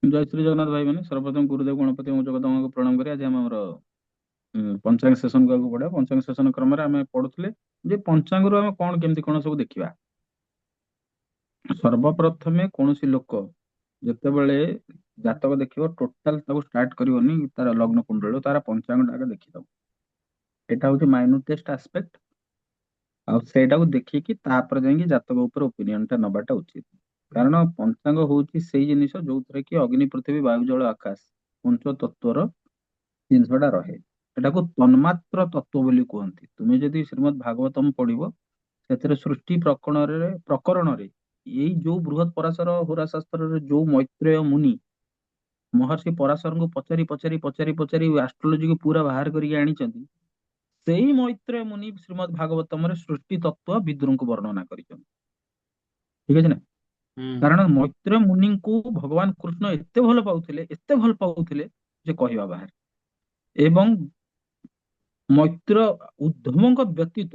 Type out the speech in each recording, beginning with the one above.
ଜୟ ଶ୍ରୀ ଜଗନ୍ନାଥ ଭାଇ ମାନେ ସର୍ବପ୍ରଥମ ଗୁରୁଦେବ ଗଣପତି ଏବଂ ଜଗଦମ୍ବାଙ୍କୁ ପ୍ରଣାମ କରି ଆଜି ଆମେ ଆମର ପଞ୍ଚାଙ୍ଗ ସେସନ କୁ ପଢିବା। ପଞ୍ଚାଙ୍ଗ ସେସନ କ୍ରମରେ ଆମେ ପଢୁଥିଲେ ଯେ ପଞ୍ଚାଙ୍ଗରୁ ଆମେ କଣ କେମିତି କଣ ସବୁ ଦେଖିବା। ସର୍ବପ୍ରଥମେ କୌଣସି ଲୋକ ଯେତେବେଳେ ଜାତକ ଦେଖିବ ଟୋଟାଲ ତାକୁ ଷ୍ଟାର୍ଟ କରିବନି ତାର ଲଗ୍ନ କୁଣ୍ଡଳୀରୁ ତାର ପଞ୍ଚାଙ୍ଗଟା ଆଗ ଦେଖିଦବ। ଏଇଟା ହଉଛି ମାଇନ୍ୟୁଟେଷ୍ଟ ଆସ୍ପେକ୍ଟ। ଆଉ ସେଇଟାକୁ ଦେଖିକି ତାପରେ ଯାଇକି ଜାତକ ଉପରେ ଓପିନିଅନ ଟା ନବାଟା ଉଚିତ। କାରଣ ପଞ୍ଚାଙ୍ଗ ହଉଛି ସେଇ ଜିନିଷ ଯୋଉଥିରେ କି ଅଗ୍ନି ପୃଥିବୀ ବାୟୁ ଜଳ ଆକାଶ ପଞ୍ଚ ତତ୍ଵର ଜିନିଷଟା ରହେ। ଏଟାକୁ ତନ୍ମାତ୍ର ତତ୍ଵ ବୋଲି କୁହନ୍ତି। ତୁମେ ଯଦି ଶ୍ରୀମଦ୍ ଭାଗବତମ ପଢିବ ସେଥିରେ ସୃଷ୍ଟି ପ୍ରକରଣରେ ଏଇ ଯୋଉ ବୃହତ ପରାଶର ହୋରା ଶାସ୍ତ୍ରରେ ଯୋଉ ମୈତ୍ରେୟ ମୁନି ମହର୍ଷି ପରାଶରଙ୍କୁ ପଚାରି ପଚାରି ପଚାରି ପଚାରି ଆଷ୍ଟ୍ରୋଲୋଜିକୁ ପୁରା ବାହାର କରିକି ଆଣିଛନ୍ତି, ସେଇ ମୈତ୍ରେୟ ମୁନି ଶ୍ରୀମଦ୍ ଭାଗବତମରେ ସୃଷ୍ଟି ତତ୍ଵ ବିଦୁରଙ୍କୁ ବର୍ଣ୍ଣନା କରିଛନ୍ତି। ଠିକ ଅଛି ନା? ହୁଁ କାରଣ ମୈତ୍ରେୟ ମୁନିଙ୍କୁ ଭଗବାନ କୃଷ୍ଣ ଏତେ ଭଲ ପାଉଥିଲେ, ଏତେ ଭଲ ପାଉଥିଲେ ଯେ କହିବା ବାହାରେ। ଏବଂ ମୈତ୍ର ଉଦ୍ଧବଙ୍କ ବ୍ୟତୀତ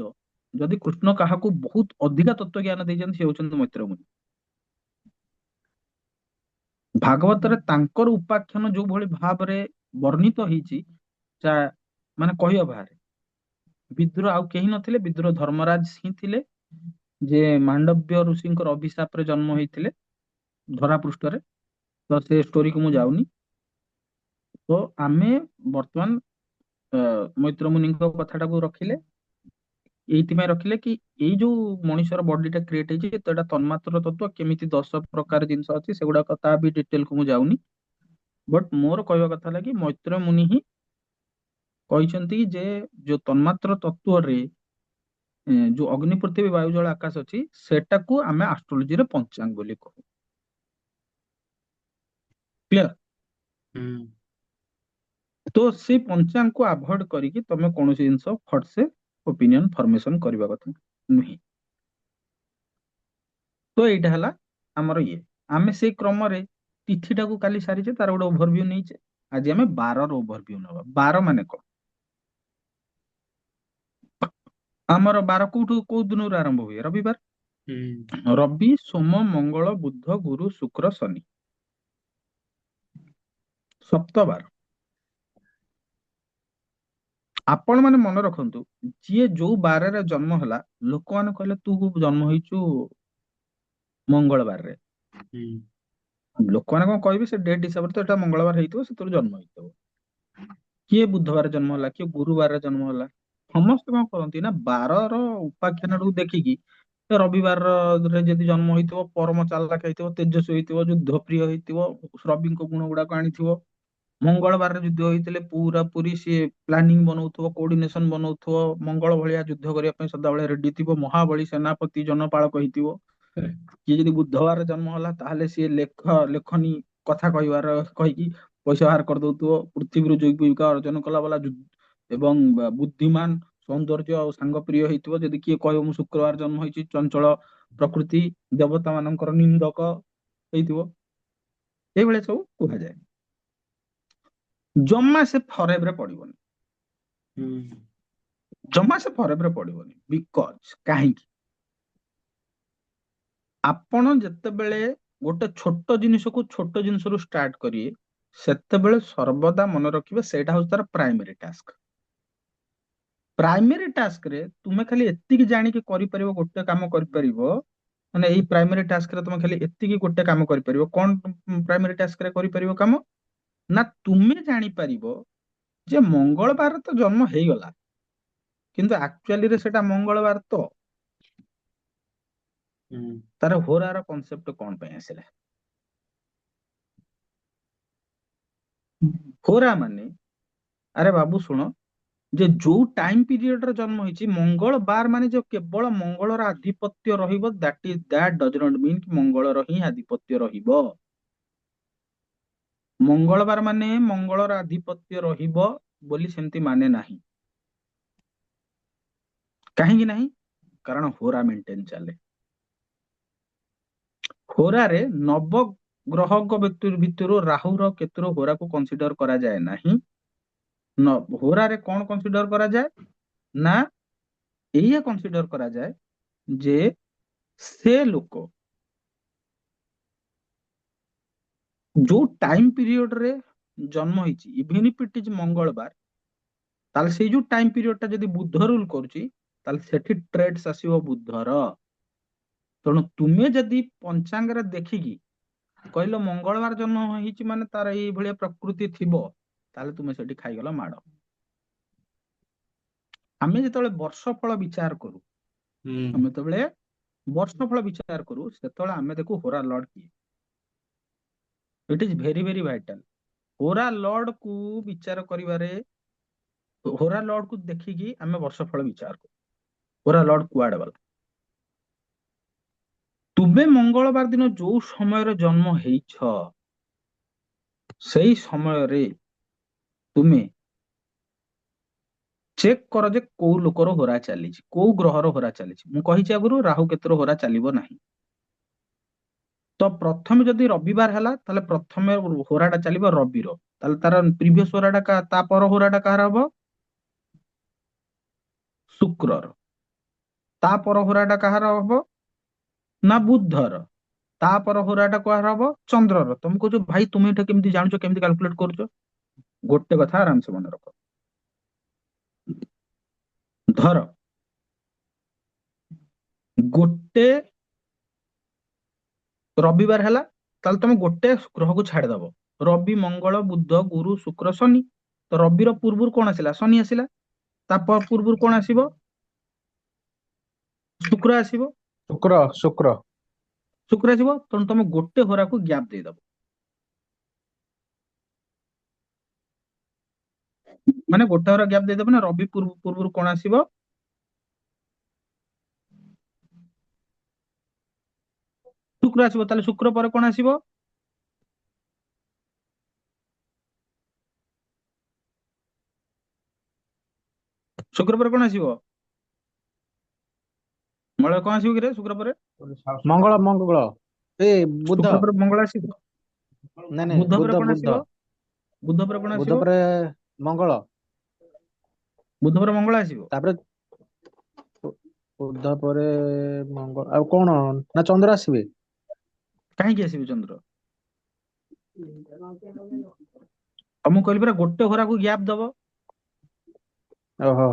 ଯଦି କୃଷ୍ଣ କାହାକୁ ବହୁତ ଅଧିକା ତତ୍ଵ ଜ୍ଞାନ ଦେଇଛନ୍ତି ସେ ହଉଛନ୍ତି ମୈତ୍ରେୟ ମୁନି। ଭାଗବତରେ ତାଙ୍କର ଉପାଖ୍ୟାନ ଯୋଉ ଭଳି ଭାବରେ ବର୍ଣ୍ଣିତ ହେଇଛି ମାନେ କହିବା ବାହାରେ। ବିଦୁର ଆଉ କେହି ନଥିଲେ, ବିଦୁର ଧର୍ମରାଜ ହିଁ ଥିଲେ, ଯେ ମାଣ୍ଡବ୍ୟ ଋଷିଙ୍କର ଅଭିଶାପରେ ଜନ୍ମ ହେଇଥିଲେ ଧରା ପୃଷ୍ଠରେ। ତ ସେ ଷ୍ଟୋରିକୁ ମୁଁ ଯାଉନି। ତ ଆମେ ବର୍ତ୍ତମାନ ମୈତ୍ର ମୁନିଙ୍କ କଥାଟାକୁ ରଖିଲେ, ଏଇଥିପାଇଁ ରଖିଲେ କି ଏଇ ଯୋଉ ମଣିଷର ବଡିଟା କ୍ରିଏଟ ହେଇଛି ତ ଏଟା ତନ୍ମାତ୍ର ତତ୍ଵ, କେମିତି 10 ପ୍ରକାର ଜିନିଷ ଅଛି ସେଗୁଡାକ ତା ବି ଡିଟେଲକୁ ମୁଁ ଯାଉନି। ବଟ ମୋର କହିବା କଥା ହେଲା କି ମୈତ୍ର ମୁନି ହିଁ କହିଛନ୍ତି ଯେ ଯୋଉ ତନ୍ମାତ୍ର ତତ୍ଵରେ ଯୋଉ ଅଗ୍ନି ପୃଥିବୀ ବାୟୁ ଜଳ ଆକାଶ ଅଛି ସେଟାକୁ ଆମେ ଆଷ୍ଟ୍ରୋଲୋଜିରେ ପଞ୍ଚାଙ୍ଗ ବୋଲି କହୁ। କ୍ଲିୟର? ହୁଁ ତ ସେ ପଞ୍ଚାଙ୍ଗକୁ ଆଭଏଡ କରିକି ତମେ କୌଣସି ଜିନିଷ ଫଟସେ ଓପିନିଅନ ଫର୍ମେସନ କରିବା କଥା ନୁହେଁ। ତ ଏଇଟା ହେଲା ଆମର ଇଏ। ଆମେ ସେଇ କ୍ରମରେ ତିଥିଟାକୁ କାଲି ସାରିଛେ, ତାର ଗୋଟେ ଓଭରଭ୍ୟୁ ନେଇଛେ। ଆଜି ଆମେ ବାରର ଓଭରଭ୍ୟୁ ନବା। ବାର ମାନେ କଣ? ଆମର ବାର କୋଉ ଦିନରୁ ଆରମ୍ଭ ହୁଏ? ରବିବାର। ହୁଁ ରବି, ସୋମ, ମଙ୍ଗଳ, ବୁଧ, ଗୁରୁ, ଶୁକ୍ର, ଶନି, ସପ୍ତବାର। ଆପଣ ମାନେ ମନେ ରଖନ୍ତୁ, ଯିଏ ଯୋଉ ବାରରେ ଜନ୍ମ ହେଲା, ଲୋକମାନେ କହିଲେ ତୁ ଜନ୍ମ ହେଇଛୁ ମଙ୍ଗଳବାରରେ। ହୁଁ ଲୋକମାନେ କଣ କହିବେ, ସେ ଡେଟ୍ ହିସାବରେ ତ ଏଟା ମଙ୍ଗଳବାର ହେଇଥିବ, ସେଥିରୁ ଜନ୍ମ ହେଇଥିବ। କିଏ ବୁଧବାର ଜନ୍ମ ହେଲା, କିଏ ଗୁରୁବାରରେ ଜନ୍ମ ହେଲା। ସମସ୍ତେ କଣ କରନ୍ତି ନା ବାରର ଉପାଖ୍ୟାନକୁ ଦେଖିକି ରବିବାରରେ ଯଦି ଜନ୍ମ ହେଇଥିବ ପରମ ଚାଲାକ ହେଇଥିବ, ତେଜସ୍ୱୀ ହେଇଥିବ, ଯୁଦ୍ଧ ପ୍ରିୟ ହେଇଥିବ, ରବିଙ୍କ ଗୁଣ ଗୁଡାକ ଆଣିଥିବ। ମଙ୍ଗଳବାରରେ ଯୁଦ୍ଧ ହେଇଥିଲେ ପୁରା ପୁରୀ ସିଏ ପ୍ଲାନିଂ ବନଉଥିବ, କୋଅର୍ଡିନେସନ ବନଉଥିବ, ମଙ୍ଗଳ ଭଳିଆ ଯୁଦ୍ଧ କରିବା ପାଇଁ ସଦାବେଳେ ରେଡି ଥିବ, ମହାବଳୀ ସେନାପତି ଜନପାଳକ ହେଇଥିବ। କିଏ ଯଦି ବୁଧବାର ଜନ୍ମ ହେଲା ତାହେଲେ ସିଏ ଲେଖନୀ କଥା କହିବାର କହିକି ପଇସା ବାହାର କରିଦଉଥିବ, ପୃଥିବୀରୁ ଜୈବିକା ଅର୍ଜନ କଲା ବାଲା ଏବଂ ବୁଦ୍ଧିମାନ, ସୌନ୍ଦର୍ଯ୍ୟ ଆଉ ସାଙ୍ଗ ପ୍ରିୟ ହେଇଥିବ। ଯଦି କିଏ କହିବ ମୁଁ ଶୁକ୍ରବାର ଜନ୍ମ ହେଇଛି, ଚଞ୍ଚଳ ପ୍ରକୃତି, ଦେବତା ମାନଙ୍କର ନିନ୍ଦକ ହେଇଥିବ। ଏଇଭଳିଆ ସବୁ କୁହାଯାଏ। ଜମା ସେ ଫରେବରେ ପଡିବନି। ହୁଁ ଜମା ସେ ଫରେବରେ ପଡିବନି। ବିକଜ କାହିଁକି? ଆପଣ ଯେତେବେଳେ ଗୋଟେ ଛୋଟ ଜିନିଷକୁ ଛୋଟ ଜିନିଷରୁ ଷ୍ଟାର୍ଟ କରିବେ, ସେତେବେଳେ ସର୍ବଦା ମନେ ରଖିବେ ସେଇଟା ହଉଛି ତାର ପ୍ରାଇମେରୀ ଟାସ୍କ। ପ୍ରାଇମେରୀ ଟାସ୍କରେ ତୁମେ ଖାଲି ଏତିକି ଜାଣିକି କରିପାରିବ, ଗୋଟେ କାମ କରିପାରିବ, ମାନେ ଏଇ ପ୍ରାଇମେରୀ ଟାସ୍କରେ ତମେ ଖାଲି ଏତିକି ଗୋଟେ କାମ କରିପାରିବ। କଣ ପ୍ରାଇମେରୀ ଟାସ୍କରେ କରିପାରିବ କାମ? ନା ତୁମେ ଜାଣିପାରିବ ଯେ ମଙ୍ଗଳବାର ତ ଜନ୍ମ ହେଇଗଲା, କିନ୍ତୁ ଆକ୍ଚୁଆଲିରେ ସେଟା ମଙ୍ଗଳବାର ତ ହୁଁ ତାର ହୋରାର କନସେପ୍ଟ କଣ ପାଇଁ ଆସିଲା? ହୋରା ମାନେ, ଆରେ ବାବୁ ଶୁଣ, ଯେ ଯୋଉ ଟାଇମ ପିରିୟଡରେ ଜନ୍ମ ହେଇଛି, ମଙ୍ଗଳବାର ମାନେ ଯୋଉ କେବଳ ମଙ୍ଗଳର ଆଧିପତ୍ୟ ରହିବ, ଦ୍ୟାଟ ଡଜ ନଟ ମିନ୍ କି ମଙ୍ଗଳର ହିଁ ଆଧିପତ୍ୟ ରହିବ। ମଙ୍ଗଳବାର ମାନେ ମଙ୍ଗଳର ଆଧିପତ୍ୟ ରହିବ ବୋଲି ସେମିତି ମାନେ ନାହିଁ। କାହିଁକି ନାହିଁ? କାରଣ ହୋରା ମେଣ୍ଟେନ ଚାଲେ। ହୋରାରେ ନବ ଗ୍ରହଙ୍କ ଭିତରୁ ରାହୁର କେତୁର ହୋରାକୁ କନସିଡର କରାଯାଏ ନାହିଁ। ହୋରାରେ କଣ କନସିଡର କରାଯାଏ? ନା ଏଇଆ କନସିଡର କରାଯାଏ ଯେ ସେ ଲୋକ ଯୋଉ ଟାଇମ ପିରିୟଡ ରେ ଜନ୍ମ ହେଇଛି ଇଭେନ୍ ଇଫ୍ ଇଟ୍ ଇଜ ମଙ୍ଗଳବାର, ତାହେଲେ ସେଇ ଯୋଉ ଟାଇମ ପିରିୟଡ ଟା ଯଦି ବୁଧ ରୁଲ କରୁଛି ତାହେଲେ ସେଠି ଟ୍ରେଡ୍ସ ଆସିବ ବୁଧର। ତେଣୁ ତୁମେ ଯଦି ପଞ୍ଚାଙ୍ଗରେ ଦେଖିକି କହିଲ ମଙ୍ଗଳବାର ଜନ୍ମ ହେଇଛି ମାନେ ତାର ଏଇଭଳିଆ ପ୍ରକୃତି ଥିବ, ତାହେଲେ ତୁମେ ସେଠି ଖାଇଗଲ ମାଡ। ଆମେ ଯେତେବେଳେ ବର୍ଷ ଫଳ ବିଚାର କରୁ, ହୁଁ ଆମେ ଯେତେବେଳେ ବର୍ଷ ଫଳ ବିଚାର କରୁ, ସେତେବେଳେ ଆମେ ଦେଖୁ ହୋରା ଲର୍ଡ କିଏ। It is very very vital. ହୋରା ଲର୍ଡ କୁ ବିଚାର କରିବାରେ, ହୋରା ଲର୍ଡ କୁ ଦେଖିକି ଆମେ ବର୍ଷ ଫଳ ବିଚାର କରୁ। ହୋରା ଲର୍ଡ କୁଆଡେ ଗଲା। ତୁମେ ମଙ୍ଗଳବାର ଦିନ ଯୋଉ ସମୟରେ ଜନ୍ମ ହେଇଛ, ସେଇ ସମୟରେ ତୁମେ ଚେକ୍ କର ଯେ କୋଉ ଲୋକର ହୋରା ଚାଲିଛି, କୋଉ ଗ୍ରହର ହୋରା ଚାଲିଛି। ମୁଁ କହିଛି ଆଗରୁ ରାହୁ କେତୁର ହୋରା ଚାଲିବ ନାହିଁ। ତ ପ୍ରଥମେ ଯଦି ରବିବାର ହେଲା, ତାହେଲେ ପ୍ରଥମେ ହୋରାଟା ଚାଲିବ ରବିର। ତାହେଲେ ତାର ପ୍ରିଭିୟସ ହୋରାଟା ତା ପର ହୋରାଟା କାହାର ହବ? ଶୁକ୍ରର। ତା ପର ହୋରାଟା କାହାର ହବ? ନା ବୁଧର। ତା ପର ହୋରାଟା କାହାର ହବ? ଚନ୍ଦ୍ରର। ତମେ କହୁଛ ଭାଇ ତୁମେ ଏଟା କେମିତି ଜାଣୁଛ, କେମିତି କାଲକୁଲେଟ କରୁଛ? ଗୋଟେ କଥା ଆରାମସେ ମନେ ରଖ। ଧର ଗୋଟେ ରବିବାର ହେଲା, ତାହେଲେ ତମେ ଗୋଟେ ଗ୍ରହକୁ ଛାଡିଦବ। ରବି, ମଙ୍ଗଳ, ବୁଧ, ଗୁରୁ, ଶୁକ୍ର, ଶନି। ତ ରବିର ପୂର୍ବରୁ କଣ ଆସିଲା? ଶନି ଆସିଲା। ତା ପୂର୍ବରୁ କଣ ଆସିବ? ଶୁକ୍ର ଆସିବ। ଶୁକ୍ର ଶୁକ୍ର ଶୁକ୍ର ଆସିବ। ତେଣୁ ତମେ ଗୋଟେ ହୋରାକୁ ଗ୍ୟାପ୍ ଦେଇଦବ। ମାନେ ଗୋଟେ ହୋରା ଗ୍ୟାପ୍ ଦେଇଦବ ନା। ରବି ପୂର୍ବରୁ କଣ ଆସିବ? ଶୁକ୍ର ଆସିବ। ତାହେଲେ ଶୁକ୍ର ପରେ କଣ ଆସିବ? ଶୁକ୍ର ପରେ କଣ ଆସିବ? ମଙ୍ଗଳ କଣ ଆସିବ କିରେ ଶୁକ୍ର ପରେ? ମଙ୍ଗଳ ମଙ୍ଗଳ ଏ ବୁଧ ଶୁକ୍ର ପରେ ମଙ୍ଗଳ ଆସିବ। ନାଇଁ ନାଇଁ ବୁଧ ପରେ ବୁଧ କଣ ବୁଧ ଆସିବ? ବୁଧ ପରେ କଣ ବୁଧ ଆସିବ? ପରେ ମଙ୍ଗଳ, ବୁଧ ପରେ ମଙ୍ଗଳ ଆସିବ। ତାପରେ ବୁଧ ପରେ ମଙ୍ଗଳ, ଆଉ କଣ ନା ଚନ୍ଦ୍ର ଆସିବେ? କାହିଁକି ଆସିବେ ଚନ୍ଦ୍ର? ଆଉ ମୁଁ କହିଲି ପରା ଗୋଟେ ହୋରାକୁ ଗ୍ୟାପ୍ ଦବ। ଓହୋ।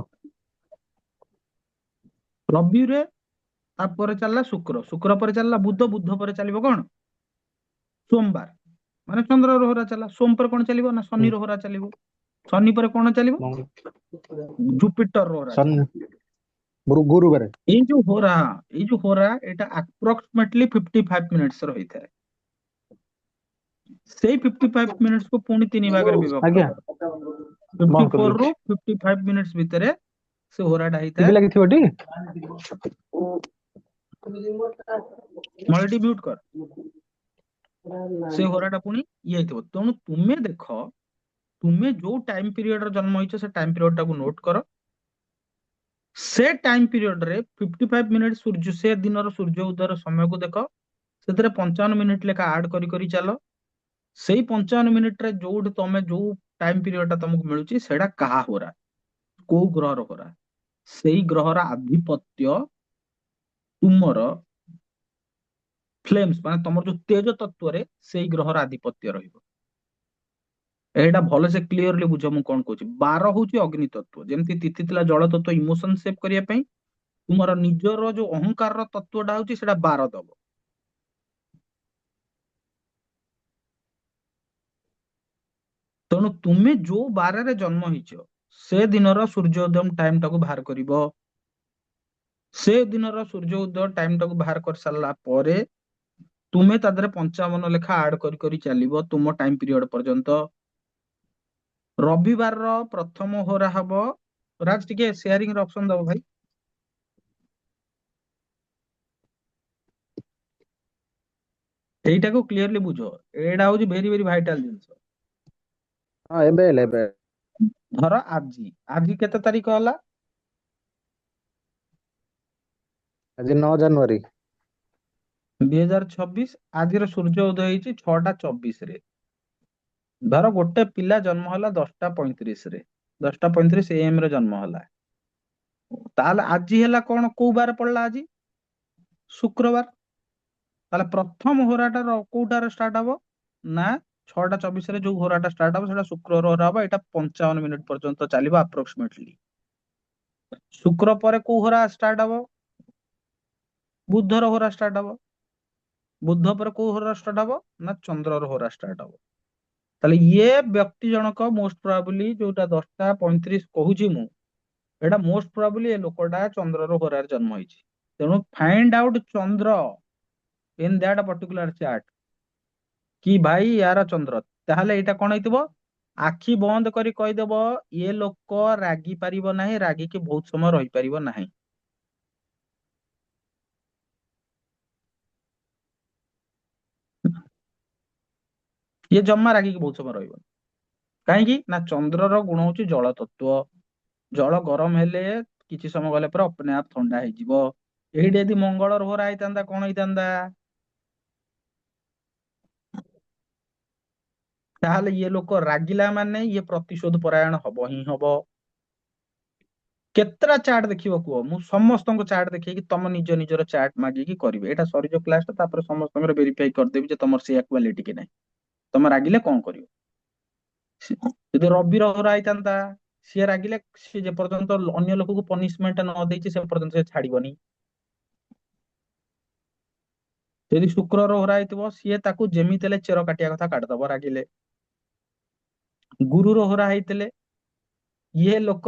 ରବିରେ ତାପରେ ଚାଲିଲା ଶୁକ୍ର, ଶୁକ୍ର ପରେ ଚାଲିଲା ବୁଧ, ବୁଧ ପରେ ଚାଲିବ କଣ? ସୋମବାର। ମାନେ ଚନ୍ଦ୍ରର ହୋରା ଚାଲିଲା। ସୋମ ପରେ କଣ ଚାଲିବ? ନା ହୁଁ, ଶନିର ହୋରା ଚାଲିବ। ଶନି ପରେ କଣ ଚାଲିବ? ଜୁପିଟର ର ହୋରା ଚାଲିବ। ଗୁରୁବାରେ। ଏଇ ଯୋଉ ହୋରା, ଏଇ ଯୋଉ ହୋରା, ଏଇଟା ଆପ୍ରୋକ୍ସିମେଟଲି 55 ମିନିଟ୍ସ ର ହେଇଥାଏ। ସେଇ 55 ମିନିଟ୍ସ କୁ ପୁଣି ତିନି ଭାଗରେ ବିଭକ୍ତ ଆଜ୍ଞା କର। ବନ୍ଦ 54 ରୁ କରିଦଉଛି। 55 ମିନିଟ୍ସ ଭିତରେ ସେ ହୋରାଟା ଟିଭି ହେଇଥାଏ। ଲାଗିଥିବ ଟି? ମଲ୍ଟି ମ୍ୟୁଟ କର। ସେ ହୋରାଟା ପୁଣି ଇଏ ହେଇଥିବ। ତେଣୁ ତୁମେ ଦେଖ, ତୁମେ ଯୋଉ ଟାଇମ ପିରିୟଡରେ ଜନ୍ମ ହେଇଛ, ସେ ଟାଇମ ପିରିୟଡ ଟାକୁ ନୋଟ କର। ସେ ଟାଇମ ପିରିୟଡ ରେ 55 ମିନିଟ୍ ସୂର୍ଯ୍ୟ, ସେ ଦିନର ସୂର୍ଯ୍ୟ ଉଦୟର ସମୟକୁ ଦେଖ। ସେଥିରେ 55 ମିନିଟ୍ ଲେଖା ଆଡ କରି କରି ଚାଲ। ସେଇ 55 ମିନିଟ୍ରେ ଯୋଉଠି ତମେ ଯୋଉ ଟାଇମ ପିରିୟଡ ଟା ତମକୁ ମିଳୁଛି, ସେଇଟା କାହା ହୋରା, କୋଉ ଗ୍ରହର ହୋରା। ସେଇ ଗ୍ରହର ଆଧିପତ୍ୟ ତୁମର ଫ୍ଲେମ୍ସ, ମାନେ ତମର ଯୋଉ ତେଜ ତତ୍ଵରେ ସେଇ ଗ୍ରହର ଆଧିପତ୍ୟ ରହିବ। ଏଇଟା ଭଲସେ କ୍ଲିୟରଲି ବୁଝ ମୁଁ କଣ କହୁଛି। ବାର ହଉଛି ଅଗ୍ନି ତତ୍ଵ। ଯେମିତି ତିଥି ଥିଲା ଜଳ ତତ୍ଵ ଇମୋସନ ସେଭ୍ କରିବା ପାଇଁ, ତୁମର ନିଜର ଯୋଉ ଅହଙ୍କାରର ତତ୍ଵଟା ହଉଛି ସେଟା ବାର ଦବ। ତେଣୁ ତୁମେ ଯୋଉ ବାରରେ ଜନ୍ମ ହେଇଛ, ସେ ଦିନର ସୂର୍ଯ୍ୟୋଦୟ ଟାଇମ ଟାକୁ ବାହାର କରିବ। ସେ ଦିନର ସୂର୍ଯ୍ୟ ଉଦୟ ଟାଇମ ଟାକୁ ବାହାର କରି ସାରିଲା ପରେ, ତୁମେ ତା ଦେହରେ 55 ଲେଖା ଆଡ କରି କରି ଚାଲିବ ତୁମ ଟାଇମ ପିରିୟଡ ପର୍ଯ୍ୟନ୍ତ। ରବିବାରର ପ୍ରଥମ ହୋରା ହବ, ରାଜ ଟିକେ ସେୟାରିଂ ର ଅପସନ ଦବ ଭାଇ। ଏଇଟାକୁ କ୍ଲିୟରଲି ବୁଝ। ଏଇଟା ହଉଛି ଭେରି ଭେରି ଭାଇଟାଲ ଜିନିଷ। ହଁ ଏବେ ହେଲା ଏବେ। ଧର ଆଜି, ଆଜି କେତେ ତାରିଖ ହେଲା? ଆଜି 9 ଜାନୁଆରୀ। 2026। ଆଜିର ସୂର୍ଯ୍ୟ ଉଦୟ ହେଇଛି 6ଟା 24 ରେ। ଧର ଗୋଟେ ପିଲା ଜନ୍ମ ହେଲା 10ଟା 35 ରେ, 10ଟା 35 AM ରେ ଜନ୍ମ ହେଲା। ତାହେଲେ ଆଜି ହେଲା କଣ, କୋଉ ବାର ପଡିଲା ଆଜି? ଶୁକ୍ରବାର। ତାହେଲେ ପ୍ରଥମ ହୋରାଟା କୋଉଟାରେ ଷ୍ଟାର୍ଟ ହବ? ନା 6ଟା 24 ଯୋଉ ହୋରାଟା ଷ୍ଟାର୍ଟ ହବ ସେଟା ଶୁକ୍ରର ହୋରା ହବ। ଏଇଟା 55 ମିନିଟ୍ ପର୍ଯ୍ୟନ୍ତ ଚାଲିବ ଆପ୍ରୋକ୍ସିମେଟଲି। ଶୁକ୍ର ପରେ କୋଉ ହୋରା ଷ୍ଟାର୍ଟ ହବ? ବୁଧର ହୋରା ଷ୍ଟାର୍ଟ ହବ। ବୁଧ ପରେ କୋଉ ହୋରା ଷ୍ଟାର୍ଟ ହବ? ନା ଚନ୍ଦ୍ରର ହୋରା ଷ୍ଟାର୍ଟ ହବ। ତାହେଲେ ଇଏ ବ୍ୟକ୍ତି ଜଣକ ମୋଷ୍ଟ ପ୍ରୋବାବଲି ଯୋଉଟା 10ଟା 35 କହୁଛି ମୁଁ, ଏଇଟା ମୋଷ୍ଟ ପ୍ରୋବାବଲି ଏ ଲୋକଟା ଚନ୍ଦ୍ରର ହୋରାରେ ଜନ୍ମ ହେଇଛି। ତେଣୁ find out Chandra in that particular chart, କି ଭାଇ ୟାର ଚନ୍ଦ୍ର। ତାହେଲେ ଏଇଟା କଣ ହେଇଥିବ? ଆଖି ବନ୍ଦ କରି କହିଦବ ଇଏ ଲୋକ ରାଗି ପାରିବ ନାହିଁ, ରାଗିକି ବହୁତ ସମୟ ରହିପାରିବ ନାହିଁ। ଇଏ ଜମା ରାଗିକି ବହୁତ ସମୟ ରହିବନି। କାହିଁକି ନା ଚନ୍ଦ୍ରର ଗୁଣ ହଉଛି ଜଳ ତତ୍ଵ। ଜଳ ଗରମ ହେଲେ କିଛି ସମୟ ଗଲେ ପରେ ଅପନେ ଆପ୍ ଥଣ୍ଡା ହେଇଯିବ। ଏଇଠି ଯଦି ମଙ୍ଗଳର ହୋରା ହେଇଥାନ୍ତା କଣ ହେଇଥାନ୍ତା? ତାହେଲେ ଇଏ ଲୋକ ରାଗିଲା ମାନେ ଇଏ ପ୍ରତିଶୋଧ ପରାୟଣ ହବ ହିଁ ହବ। କେତେଟା ଚାର୍ଟ ଦେଖିବ କୁହ? ମୁଁ ସମସ୍ତଙ୍କ ଚାର୍ଟ ଦେଖେଇକି ତମ ନିଜ ନିଜର ଚାର୍ଟ ମାଗିକି କରିବେ। ଏଇଟା ସରିଯିବ କ୍ଲାସଟା, ତାପରେ ସମସ୍ତଙ୍କର ଭେରିଫାଇ କରିଦେବି ଯେ ତମର ସେଇଆ କ୍ୱାଲିଟି କି ନାହିଁ। ତମେ ରାଗିଲେ କଣ କରିବ? ଯଦି ରବିର ହୋରା ହେଇଥାନ୍ତା, ସିଏ ରାଗିଲେ ସିଏ ଯେ ପର୍ଯ୍ୟନ୍ତ ଅନ୍ୟ ଲୋକକୁ ପନିଶମେଣ୍ଟ ନ ଦେଇଛି ସେ ପର୍ଯ୍ୟନ୍ତ ସେ ଛାଡିବନି। ଯଦି ଶୁକ୍ରର ହୋରା ହେଇଥିବ, ସିଏ ତାକୁ ଯେମିତି ହେଲେ ଚେର କାଟିବା କଥା କାଟିଦବ ରାଗିଲେ। ଗୁରୁର ହୋରା ହେଇଥିଲେ ଇଏ ଲୋକ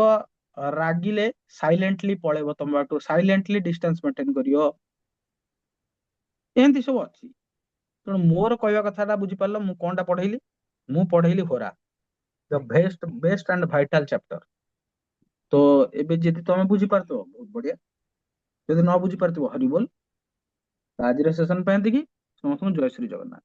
ରାଗିଲେ ସାଇଲେଣ୍ଟଲି ପଳେଇବ ତମ ବାଟୁ, ସାଇଲେଣ୍ଟଲି ଡିଷ୍ଟାନ୍ସ ମେଣ୍ଟେନ କରିବ। ଏମିତି ସବୁ ଅଛି। ତେଣୁ ମୋର କହିବା କଥାଟା ବୁଝିପାରିଲ ମୁଁ କଣଟା ପଢେଇଲି? ମୁଁ ପଢେଇଲି ହୋରା, the best and vital chapter. ତ ଏବେ ଯଦି ତମେ ବୁଝିପାରୁଥିବ ବହୁତ ବଢିଆ, ଯଦି ନ ବୁଝିପାରୁଥିବ ହରିବୋଲ। ଆଜିର ସେସନ ପାଇଁ ଏତିକି। ସମସ୍ତଙ୍କୁ ଜୟ ଶ୍ରୀ ଜଗନ୍ନାଥ।